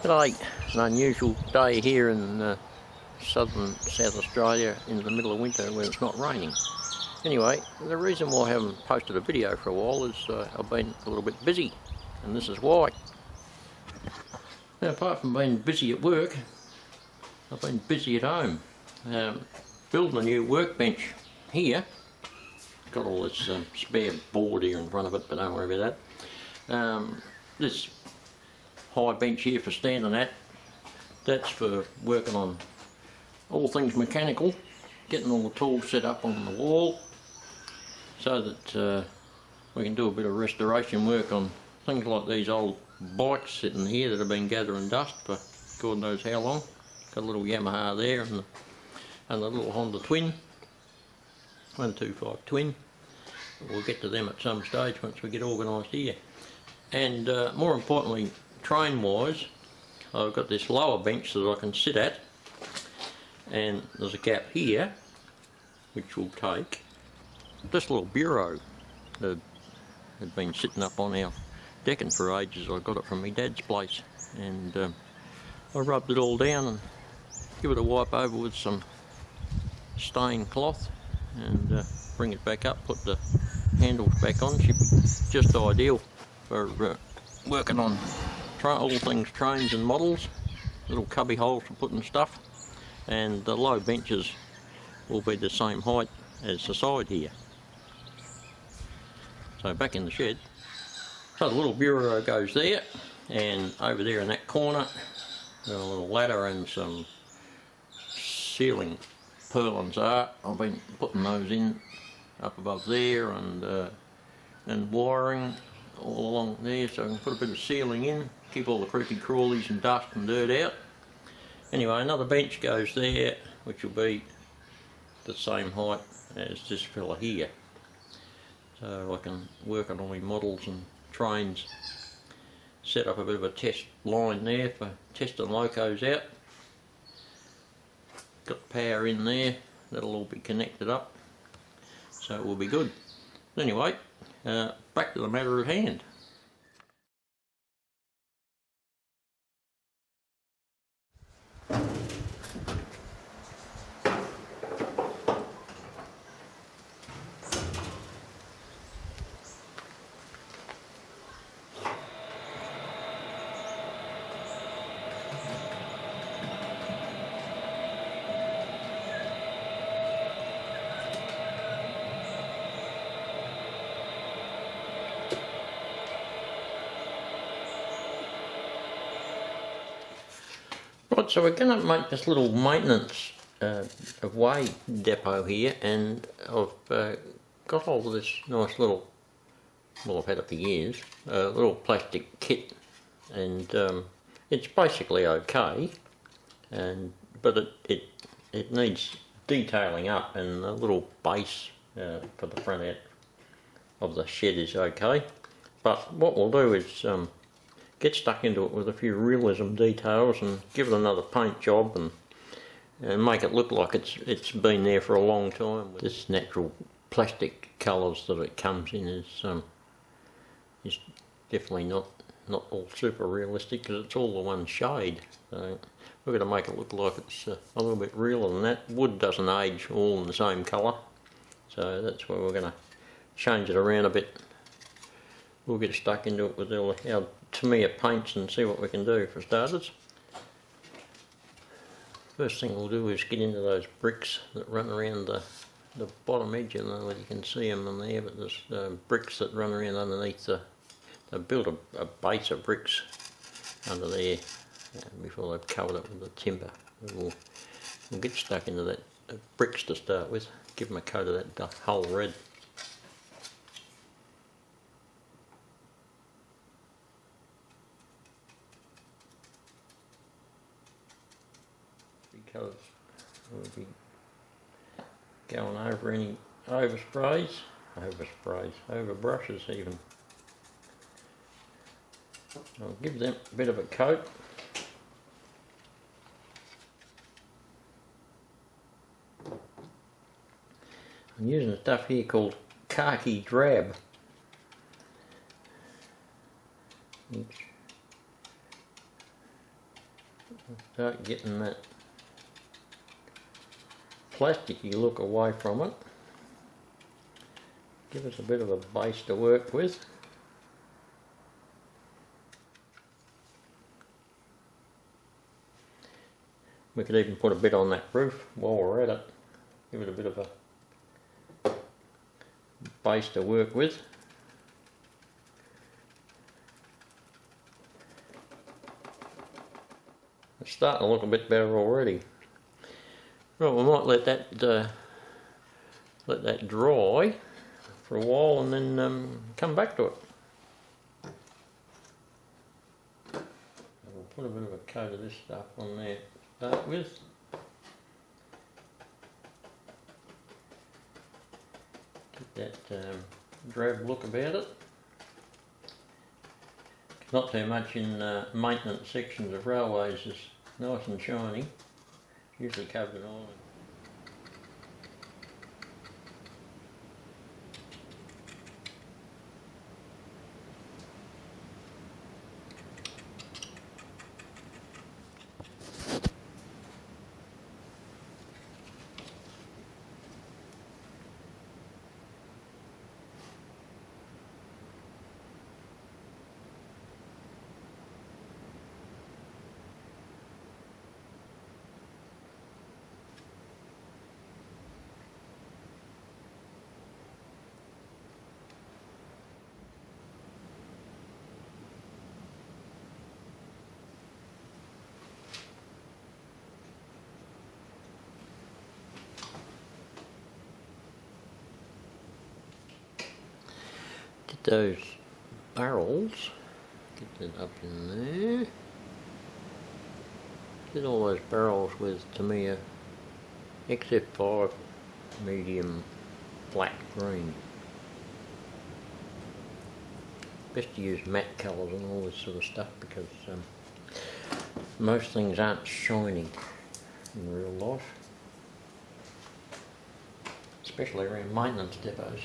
G'day, it's an unusual day here in southern South Australia in the middle of winter when it's not raining. Anyway, the reason why I haven't posted a video for a while is I've been a little bit busy, and this is why. Now, apart from being busy at work, I've been busy at home. Building a new workbench here. Got all this spare board here in front of it, but don't worry about that. This high bench here for standing at, that's for working on all things mechanical, getting all the tools set up on the wall so that we can do a bit of restoration work on things like these old bikes sitting here that have been gathering dust for God knows how long. Got a little Yamaha there and the little Honda Twin, 125 Twin. We'll get to them at some stage once we get organised here. And more importantly, train wise, I've got this lower bench that I can sit at, and there's a gap here which will take this little bureau that had been sitting up on our decking for ages. I got it from my dad's place, and I rubbed it all down and give it a wipe over with some stained cloth and bring it back up, put the handles back on. Should be just ideal for working on all things trains and models. Little cubby holes for putting stuff, and the low benches will be the same height as the side here. So back in the shed, so the little bureau goes there, and over there in that corner a little ladder and some ceiling purlins are. I've been putting those in up above there, and wiring all along there so I can put a bit of ceiling in, keep all the creepy crawlies and dust and dirt out. Anyway, another bench goes there which will be the same height as this fella here, so I can work on all my models and trains. Set up a bit of a test line there for testing locos out. Got power in there, that'll all be connected up, so it will be good. Anyway, back to the matter at hand. Right, so we're going to make this little maintenance away depot here, and I've got hold of this nice little, well, I've had it for years, little plastic kit, and it's basically okay, but it needs detailing up, and the little base for the front end of the shed is okay. But what we'll do is get stuck into it with a few realism details and give it another paint job and make it look like it's been there for a long time. This natural plastic colours that it comes in is definitely not all super realistic, because it's all the one shade. So we're going to make it look like it's a little bit realer than that. Wood doesn't age all in the same colour, so that's why we're going to change it around a bit. We'll get stuck into it with all our Tamiya paints and see what we can do for starters. First thing we'll do is get into those bricks that run around the bottom edge. I don't know whether you can see them in there, but there's bricks that run around underneath they built a base of bricks under there before they've covered it with the timber. We'll get stuck into that bricks to start with, give them a coat of that whole red. Because we'll be going over any overbrushes even. I'll give them a bit of a coat. I'm using stuff here called khaki drab, which Start getting that plasticky look away from it. Give us a bit of a base to work with. We could even put a bit on that roof while we're at it. Give it a bit of a base to work with. It's starting to look a bit better already. Right, we might let that dry for a while and then come back to it. We'll put a bit of a coat of this stuff on there to start with. Get that drab look about it. Not too much in maintenance sections of railways, is nice and shiny. Usually covered in oil. Get those barrels, get that up in there. Get all those barrels with Tamiya XF5 medium black green. Best to use matte colours and all this sort of stuff because most things aren't shiny in real life, especially around maintenance depots.